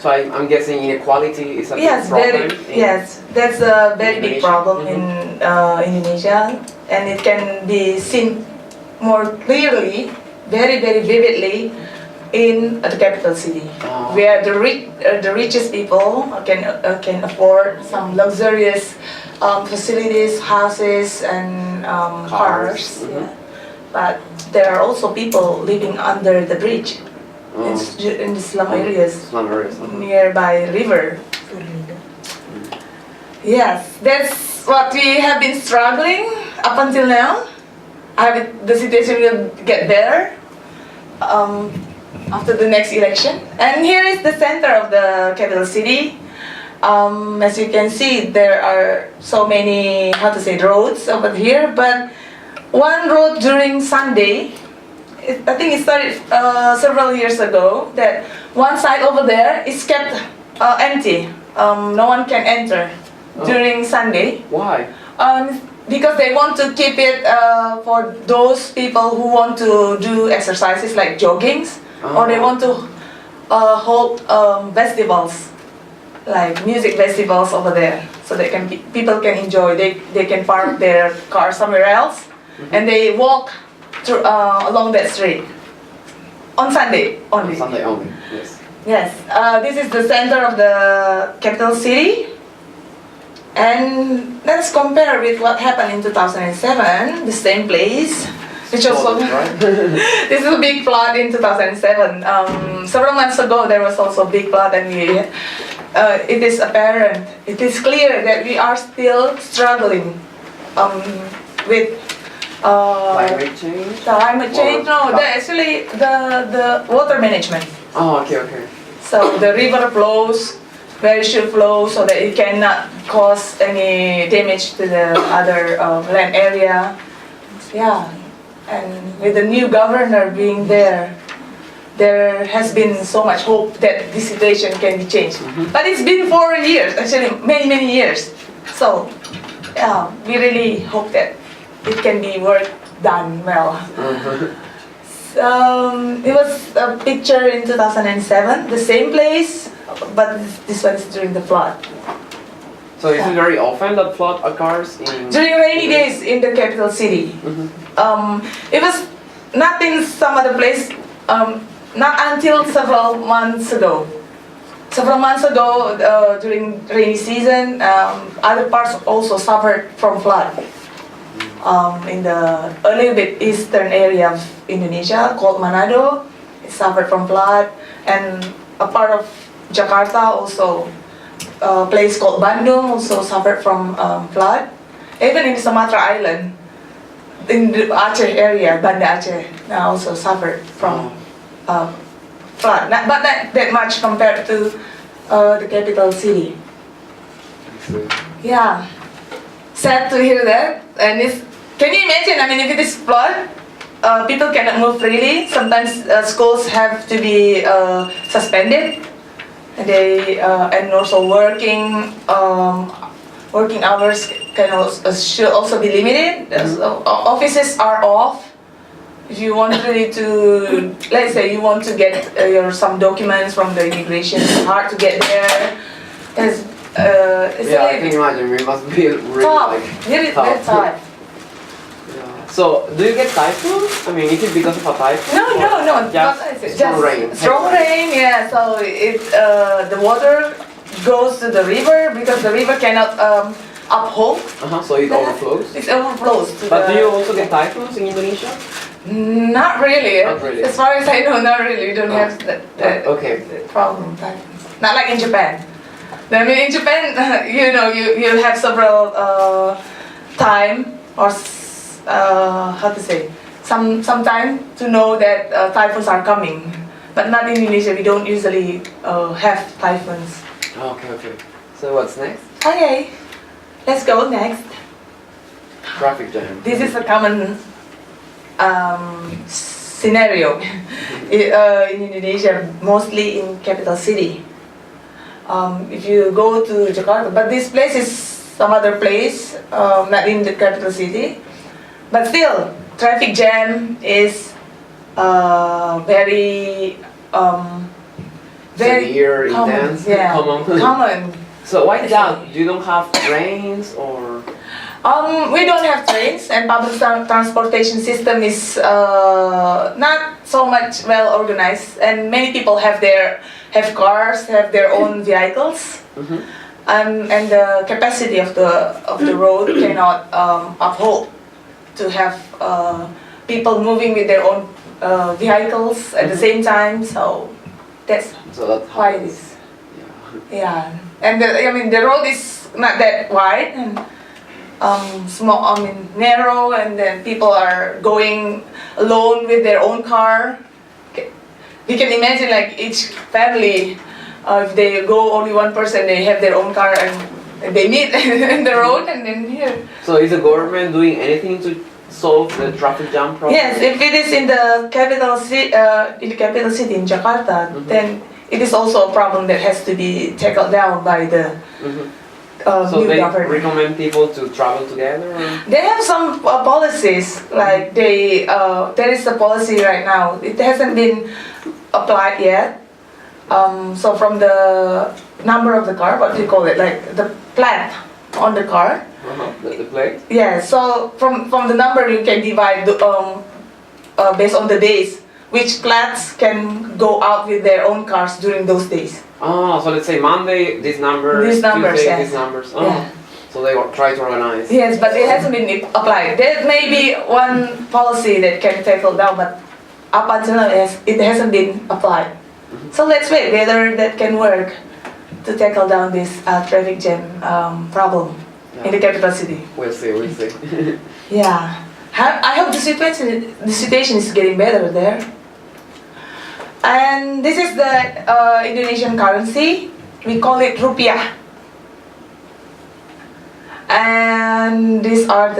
So I'm guessing inequality is a big Yes, problem. yes, that's a very big Indonesia? problem in Indonesia, and it can be seen more clearly, very vividly, in the capital city, Oh. where the richest people can afford some luxurious facilities, houses, and cars. Mhm. Yeah. But there are also people living under the bridge Oh. in the slum areas Slum areas. nearby river. Yes, that's what we have been struggling up until now. The situation will get better after the next election. And here is the center of the capital city. As you can see, there are so many, roads over here, but one road during Sunday, I think it started several years ago, that one side over there is kept empty. No one can enter during Sunday. Why? Because they want to keep it for those people who want to do exercises like joggings, or they want to hold festivals, like music festivals over there, so people can enjoy. They can park their car somewhere else, and they walk through along that street on Sunday only. On Sunday only. Yes. Yes, this is the center of the capital city. And let's compare with what happened in 2007, the same place. Which also, Right? this is a big flood in 2007. Several months ago, there was also a big flood, and it is apparent, it is clear that we are still struggling with Climate change? climate change. Or- No, actually the water management. Oh, okay. So the river flows where it should flow, so that it cannot cause any damage to the other land area. Yeah, and with the new governor being there has been so much hope that this situation can be changed. But it's been 4 years, actually many years. So yeah, we really hope that it can be done well. It was a picture in 2007, the same place, but this one is during the flood. So is it very often that flood occurs in... During rainy days in the capital city. It was not in some other place, not until several months ago. Several months ago, during rainy season, other parts also suffered from flood. In a little bit eastern area of Indonesia called Manado, it suffered from flood, and a part of Jakarta also, a place called Bandung also suffered from flood. Even in Sumatra Island, in the Aceh area, Banda Aceh also suffered from flood, but not that much compared to the capital city. Yeah, sad to hear that. And can you imagine? I mean, if it is flood, people cannot move freely. Sometimes schools have to be suspended. And also working hours should also be limited. So offices are off. If you want really to, let's say you want to get some documents from the immigration, it's hard to get there. It's I can imagine. It must be really tough. Really tough. tough. So, do you get typhoons? I mean, is it because of a typhoon? No. Just strong rain. Strong rain, yeah. So the water goes to the river because the river cannot uphold. So it overflows? It overflows. But do you also get typhoons in Indonesia? Not really. Not really. As far as I know, not really. We don't have that Okay. problem. Not like in Japan. I mean, in Japan, you have several time or some time to know that typhoons are coming. But not in Indonesia. We don't usually have typhoons. Okay. So what's next? Okay, let's go next. Traffic jam. This is a common scenario in Indonesia, mostly in capital city. If you go to Jakarta, but this place is some other place, not in the capital city. But still, traffic jam is very very severe, common. intense, Yeah, common. common. So why is that? You don't have trains or? We don't have trains, and public transportation system is not so much well organized, and many people have cars, have their own vehicles, and the capacity of the road cannot uphold to have people moving with their own vehicles at the same time. So that's why it is. Yeah, and the road is not that wide and small. Narrow, and then people are going alone with their own car. You can imagine, like, each family, if they go only one person, they have their own car and they meet in the road and then here. So is the government doing anything to solve the traffic jam problem? Yes, if it is in the capital city, in Jakarta, then it is also a problem that has to be tackled down by the So new they government. recommend people to travel together? Or? They have some policies, like there is a policy right now. It hasn't been applied yet. So from the number of the car, what do you call it? Like the plate on the car. The plate? Yeah. So from the number you can divide based on the days, which plates can go out with their own cars during those days. Oh, so let's say Monday, these numbers, numbers, Tuesday, yes. these numbers. Oh. Yeah. So they try to organize. Yes, but it hasn't been applied. There may be one policy that can tackle down, but up until now it hasn't been applied. So let's wait whether that can work to tackle down this traffic jam problem in the capital city. We'll see, we'll see. Yeah, I hope the situation is getting better there. And this is the Indonesian currency. We call it rupiah. And these are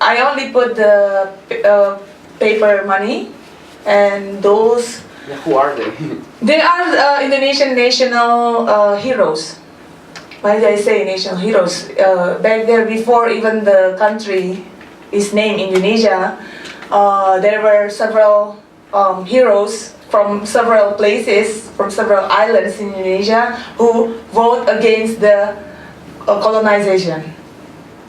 I only put the paper money, and those. Yeah, who are they? They are Indonesian national heroes. Why did I say national heroes? Back there, before even the country is named Indonesia, there were several heroes from several places, from several islands in Indonesia, who vote against the colonization.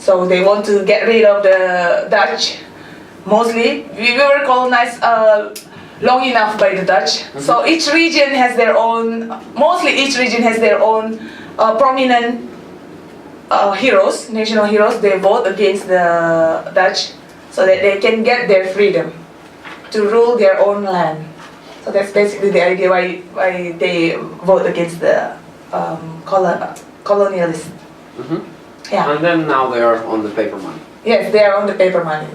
So they want to get rid of the Dutch. Mostly, we were colonized long enough by the Dutch. So each region has their own, prominent heroes, national heroes. They vote against the Dutch so that they can get their freedom to rule their own land. So that's basically the idea why they vote against the colonialists. Yeah. And then now they are on the paper money. Yes, they are on the paper money.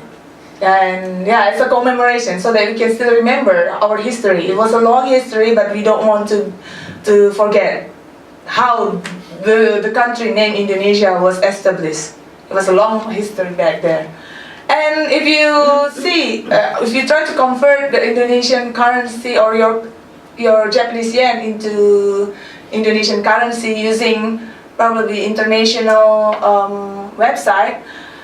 And yeah, it's a commemoration so that we can still remember our history. It was a long history, but we don't want to forget how the country named Indonesia was established. It was a long history back there. And if you see, if you try to convert the Indonesian currency or your Japanese yen into Indonesian currency using probably international website,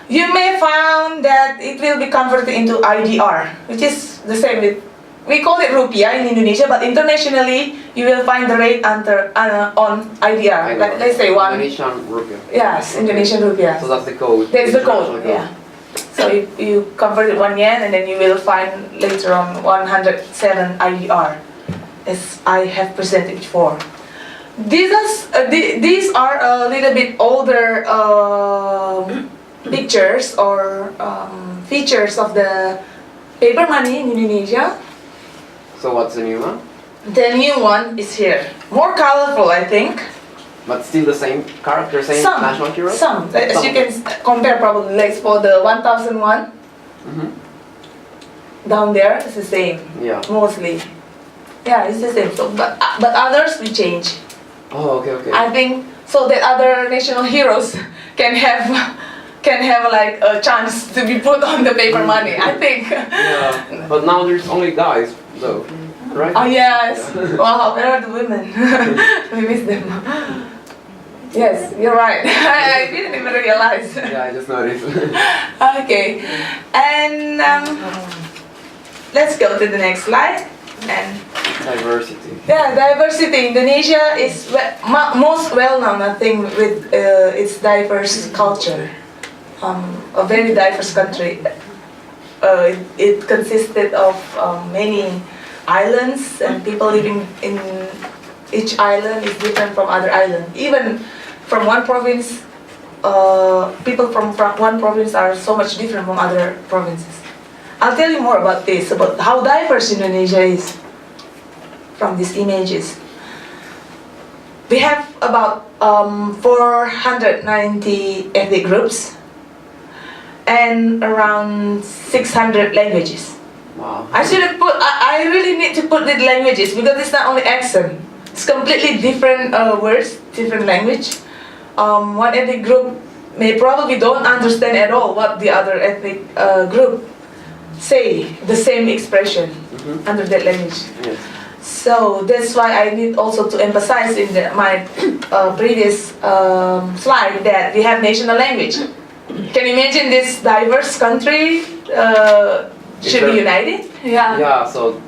you may find that it will be converted into IDR, which is the same with, we call it rupiah in Indonesia, but internationally you will find the rate on IDR. Like, let's say one. Indonesian rupiah. Yes, Indonesian rupiah. So that's the code. That's the international code, yeah. So you convert it 1 yen, and then you will find later on 107 IDR, as I have presented before. These are a little bit older pictures or features of the paper money in Indonesia. So what's the new one? The new one is here. More colorful, I think. But still the same character, same national hero? Some. As you can compare probably, like for the 1001, down there, it's the same. Yeah. Mostly. Yeah, it's the same. So, but others we change. Oh, okay, okay. I think so that other national heroes can have like a chance to be put on the paper money. I think. Yeah. But now there's only guys, though, right? Oh yes. Wow, where are the women? We miss them. Yes, you're right. I didn't even realize. Yeah, I just noticed. Okay, and let's go to the next slide. And Diversity. Yeah, diversity. Indonesia is most well known, I think, with its diverse culture. A very diverse country. It consisted of many islands, and people living in each island is different from other island. Even from one province, people from one province are so much different from other provinces. I'll tell you more about this, about how diverse Indonesia is from these images. We have about 490 ethnic groups and around 600 languages. Wow. I really need to put the languages because it's not only accent. It's completely different words, different language. One ethnic group may probably don't understand at all what the other ethnic group say, the same expression under that language. Yes. So that's why I need also to emphasize in my previous slide that we have national language. Can you imagine this diverse country should be united? Yeah. Yeah. So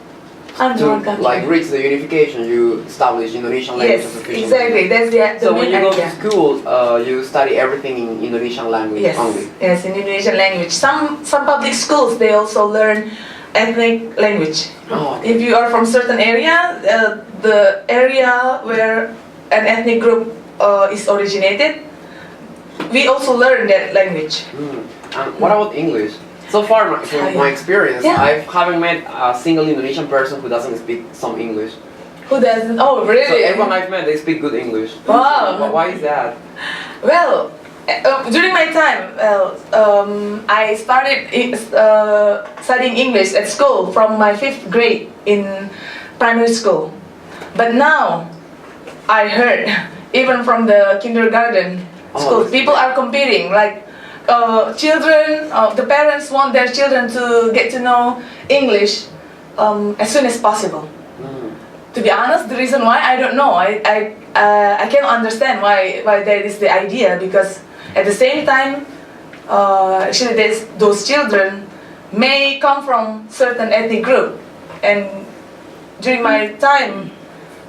Under one to country. reach the unification, you establish Indonesian language Yes, as official. exactly. That's the So when main you go idea. to school, you study everything in Indonesian language Yes, only. yes, in Indonesian language. Some public schools they also learn ethnic language. Oh. If you are from certain area, the area where an ethnic group is originated, we also learn that language. And what about English? So far, from my experience, Yeah. I haven't met a single Indonesian person who doesn't speak some English. Who doesn't? Oh, really? So everyone I've met, they speak good English. Wow. Why is that? Well, during my time, I started studying English at school from my 5th grade in primary school. But now, I heard, even from the kindergarten school, people are competing. Like children, the parents want their children to get to know English as soon as possible. To be honest, the reason why I don't know. I can't understand why that is the idea, because at the same time, actually those children may come from certain ethnic group, and during my time,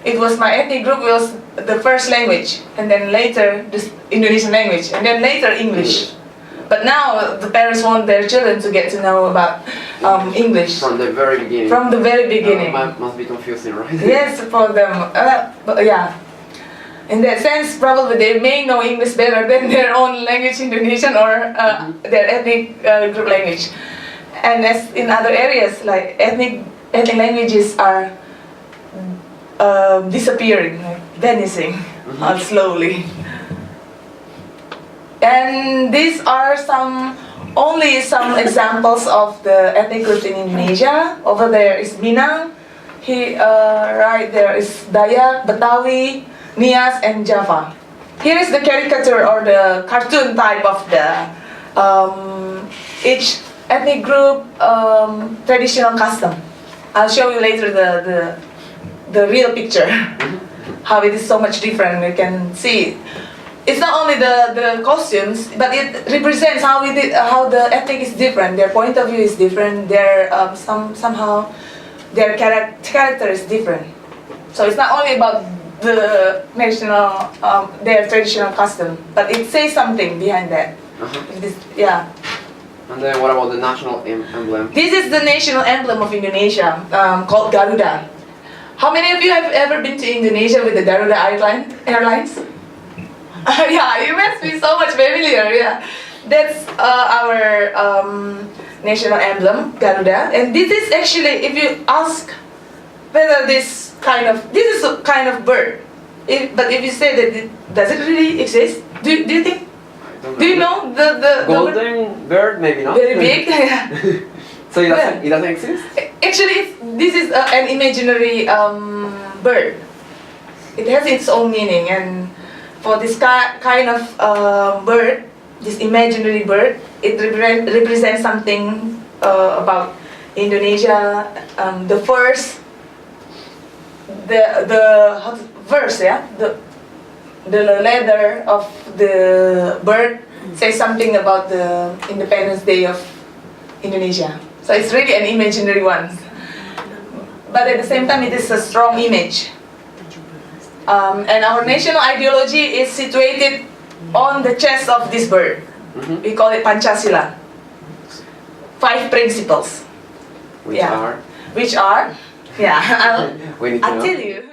it was my ethnic group was the first language, and then later the Indonesian language, and then later English. But now the parents want their children to get to know about English From the very beginning. from the very beginning. Must be confusing, right? Yes, for them. But yeah. In that sense, probably they may know English better than their own language, Indonesian, or their ethnic group language. And as in other areas, like ethnic languages are disappearing, like vanishing slowly. And these are only some examples of the ethnic groups in Indonesia. Over there is Minang. Right there is Dayak, Betawi, Nias, and Java. Here is the caricature or the cartoon type of the each ethnic group traditional custom. I'll show you later the real picture, how it is so much different. You can see. It's not only the costumes, but it represents how the ethnic is different. Their point of view is different. Their somehow their character is different. So it's not only about the national their traditional custom, but it says something behind that. Yeah. And then what about the national emblem? This is the national emblem of Indonesia, called Garuda. How many of you have ever been to Indonesia with the Garuda Airlines? Yeah, you must be so much familiar. Yeah, that's our national emblem, Garuda. And this is actually, if you ask whether this is a kind of bird, but if you say that does it really exist? Do you think? Do you know the golden bird? Maybe not. Very big. So it doesn't exist? Actually, this is an imaginary bird. It has its own meaning, and for this kind of bird, this imaginary bird, it represents something about Indonesia. The verse, the leather of the bird says something about the Independence Day of Indonesia. So it's really an imaginary one. but at the same time it is a strong image. And our national ideology is situated on the chest of this bird. We call it Pancasila. 5 principles. Which are? Which are? Yeah, We need to I'll know. tell you.